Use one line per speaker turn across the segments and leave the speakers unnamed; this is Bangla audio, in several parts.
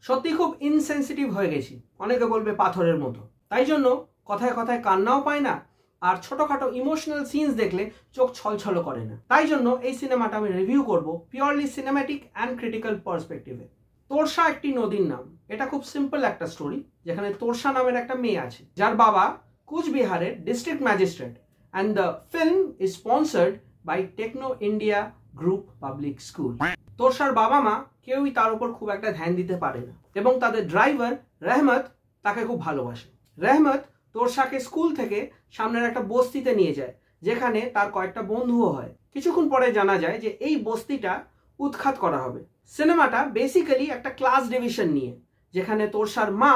সত্যি খুব ইনসেনসিটিভ হয়ে গেছি, অনেকে বলবে পাথরের মতো। তাই জন্য কথায় কথায় কান্নাও পায় না, আর ছোটখাটো ইমোশনাল সিনস দেখলে চোখ ছলছল করে না। তাই জন্য এই সিনেমাটা আমি রিভিউ করব পিওরলি সিনেম্যাটিক অ্যান্ড ক্রিটিক্যাল পার্সপেক্টিভে। তোরসা একটি নদীর নাম, এটা খুব সিম্পল একটা স্টোরি, যেখানে তোরসা নামের একটা মেয়ে আছে যার বাবা কুচবিহারের district magistrate, and the film is sponsored by Techno India Group Public School. তোরসার বাবা মা কেউই তার উপর খুব একটা ধ্যান দিতে পারে না, এবং তাদের ড্রাইভার রহমত তাকে খুব ভালোবাসে। রহমত তোরসাকে স্কুল থেকে সামনের একটা বস্তিতে নিয়ে যায়, যেখানে তার কয়েকটা বন্ধুও হয়। কিছুক্ষণ পরে জানা যায় যে এই বস্তিটা উৎখাত করা হবে। সিনেমাটা বেসিক্যালি একটা ক্লাস ডিভিশন নিয়ে, যেখানে তোরসার মা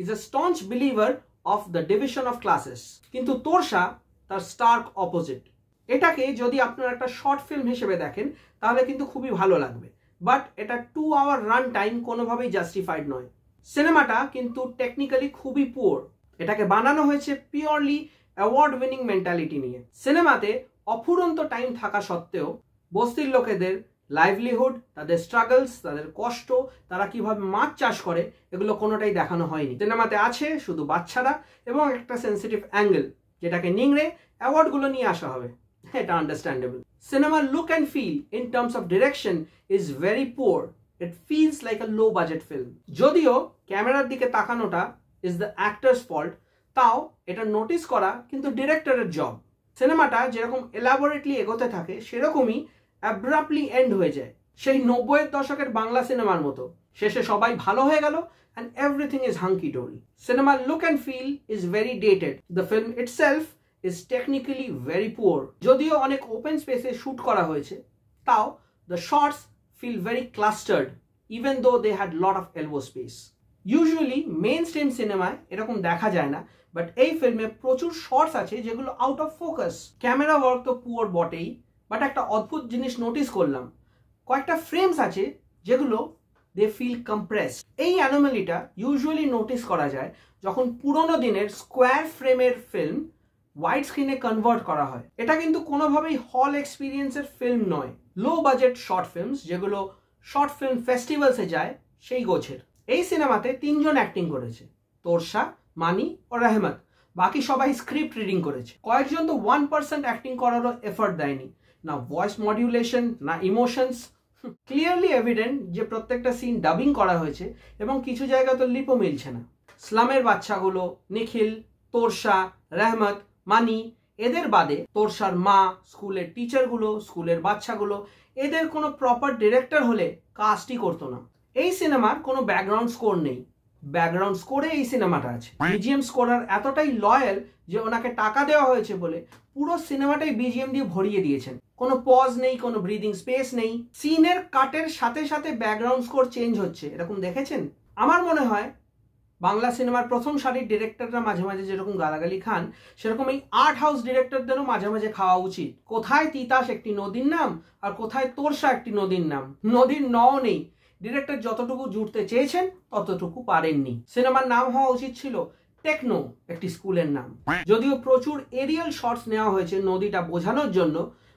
is a staunch believer of the division of classes, কিন্তু তোরসা তার স্টার্ক অপোজিট। এটাকে যদি আপনারা একটা শর্ট ফিল্ম হিসেবে দেখেন তাহলে কিন্তু খুবই ভালো লাগবে, বাট এটা 2 আওয়ার রান টাইম কোনোভাবেই জাস্টিফাইড নয়। সিনেমাটা কিন্তু টেকনিক্যালি খুবই পুয়ার। এটাকে বানানো হয়েছে পিওরলি অ্যাওয়ার্ড উইনিং মেন্টালিটি নিয়ে। সিনেমাতে অফুরন্ত টাইম থাকা সত্ত্বেও বস্তির লোকেদের লাইভলিহুড, তাদের স্ট্রাগলস, তাদের কষ্ট, তারা কিভাবে মাছ চাষ করে, এগুলো কোনোটাই দেখানো হয়নি। সিনেমাতে আছে শুধু বাচ্চারা এবং একটা সেন্সিটিভ অ্যাঙ্গেল, যেটাকে নিংড়ে অ্যাওয়ার্ডগুলো নিয়ে আসা হবে। এটা আন্ডারস্ট্যান্ডেবল। সিনেমার look and fill in terms of direction is very poor. It feels like a low budget film. যদিও ক্যামেরার দিকে তাকানোটা ইজ দ্য অ্যাক্টার্স ফল্ট, তাও এটা নোটিস করা কিন্তু ডিরেক্টরের জব। সিনেমাটা যেরকম এলাবোরেটলি এগোতে থাকে সেরকমই অ্যাব্রাপ্টলি এন্ড হয়ে যায়, সেই 90-এর দশকের বাংলা সিনেমার মতো। শেষে সবাই ভালো হয়ে গেল and everything is hunky-dory. Cinema look and feel is very dated. The film itself is technically very poor. যদিও অনেক ওপেন স্পেসে শুট করা হয়েছে, তাও the shots feel very clustered even though they had lot of elbow space. Usually mainstream সিনেমায় এরকম দেখা যায় না, বাট এই ফিল্মে প্রচুর শর্টস আছে যেগুলো out of focus. Camera work তো পুয়ার বটেই, বাট একটা অদ্ভুত জিনিস নোটিস করলাম, কয়েকটা ফ্রেমস আছে যেগুলো দে ফিল কম্প্রেস। এই অ্যানোমালিটা ইউজুয়ালি নোটিস করা যায় যখন পুরোনো দিনের স্কোয়ার ফ্রেমের ফিল্ম ওয়াইড স্ক্রিনে কনভার্ট করা হয়। এটা কিন্তু কোনোভাবেই হল এক্সপিরিয়েন্সের ফিল্ম নয়, লো বাজেট শর্ট ফিল্মস যেগুলো শর্ট ফিল্ম ফেস্টিভ্যালসে যায় সেই গোছের। এই সিনেমাতে 3 জন অ্যাক্টিং করেছে, তোরসা, মানি ও রহমত। বাকি সবাই স্ক্রিপ্ট রিডিং করেছে। কয়েকজন তো 1% অ্যাক্টিং করারও এফর্ট দেয়নি, না ভয়েস মডিউলেশন, না ইমোশনস। ক্লিয়ারলি এভিডেন্ট যে প্রত্যেকটা সিন ডাবিং করা হয়েছে, এবং কিছু জায়গা তো লিপও মিলছে না। স্লামের বাচ্চাগুলো, নিখিল, তোরসা, রহমত, মানি, এদের বাদে তোরসার মা, স্কুলের টিচারগুলো, স্কুলের বাচ্চাগুলো, এদের কোনো প্রপার ডিরেক্টর হলে কাস্টই করতো না। এই সিনেমার কোনো ব্যাকগ্রাউন্ড স্কোর নেই, ব্যাকগ্রাউন্ড স্কোরে এই সিনেমাটা আছে। বিজিএম স্কোরার এতটাই লয়াল যে ওনাকে টাকা দেওয়া হয়েছে বলে পুরো সিনেমাটাই বিজিএম দিয়ে ভরিয়ে দিয়েছেন। কোনো পজ নেই, কোনো ব্রিদিং স্পেস নেই। সিনের কাটের সাথে সাথে ব্যাকগ্রাউন্ড স্কোর চেঞ্জ হচ্ছে, এরকম দেখেছেন? আমার মনে হয় বাংলা সিনেমার প্রথম সারির ডিরেক্টররা মাঝে মাঝে যেরকম গালাগালি খান, সেরকম এই আর্ট হাউস ডিরেক্টরদেরও মাঝে মাঝে খাওয়া উচিত। কোথায় তিতাস একটি নদীর নাম, আর কোথায় তোরসা একটি নদীর নাম। নদীর নও নেই। ডিরেক্টর যতটুকু জুড়তে চেয়েছেন ততটুকু পারেননি। সিনেমার নাম হওয়া উচিত ছিল টেকনো, একটি স্কুলের নাম। যদিও প্রচুর এরিয়াল শটস নেওয়া হয়েছে নদীটা বোঝানোর জন্য,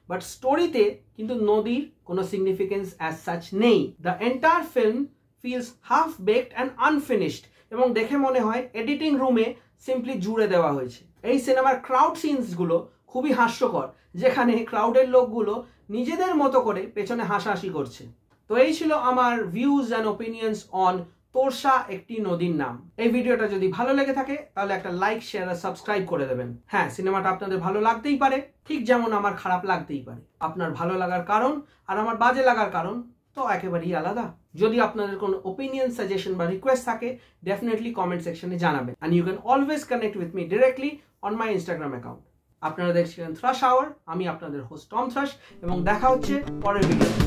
বাট স্টোরিতে কিন্তু নদীর কোনো সিগনিফিকেন্স অ্যাজ সাচ নেই। The entire film feels half baked and unfinished, এবং দেখে মনে হয় এডিটিং রুমে সিম্পলি জুড়ে দেওয়া হয়েছে। এই সিনেমার ক্রাউড সিনসগুলো খুবই হাস্যকর, যেখানে ক্রাউডের লোকগুলো নিজেদের মতো করে পেছনে হাসাহাসি করছে। তো এই ছিল আমার views and opinions on Torsa একটি নদীর নাম। এই ভিডিওটা যদি ভালো লেগে থাকে তাহলে একটা লাইক, শেয়ার আর সাবস্ক্রাইব করে দেবেন। হ্যাঁ, সিনেমাটা আপনাদের ভালো লাগতেই পারে, ঠিক যেমন আমার খারাপ লাগতেই পারে। আপনার ভালো লাগার কারণ আর আমার বাজে লাগার কারণ তো একেবারেই আলাদা। যদি আপনাদের কোনো ওপিনিয়ন, সাজেশন বা রিকোয়েস্ট থাকে, ডেফিনেটলি কমেন্ট সেকশনে জানাবেন। And you can always connect with me directly on my Instagram account. আপনারা দেখছিলেন থ্রাশ আওয়ার, আমি আপনাদের হোস্ট টম থ্রাশ, এবং দেখা হচ্ছে পরের ভিডিওতে।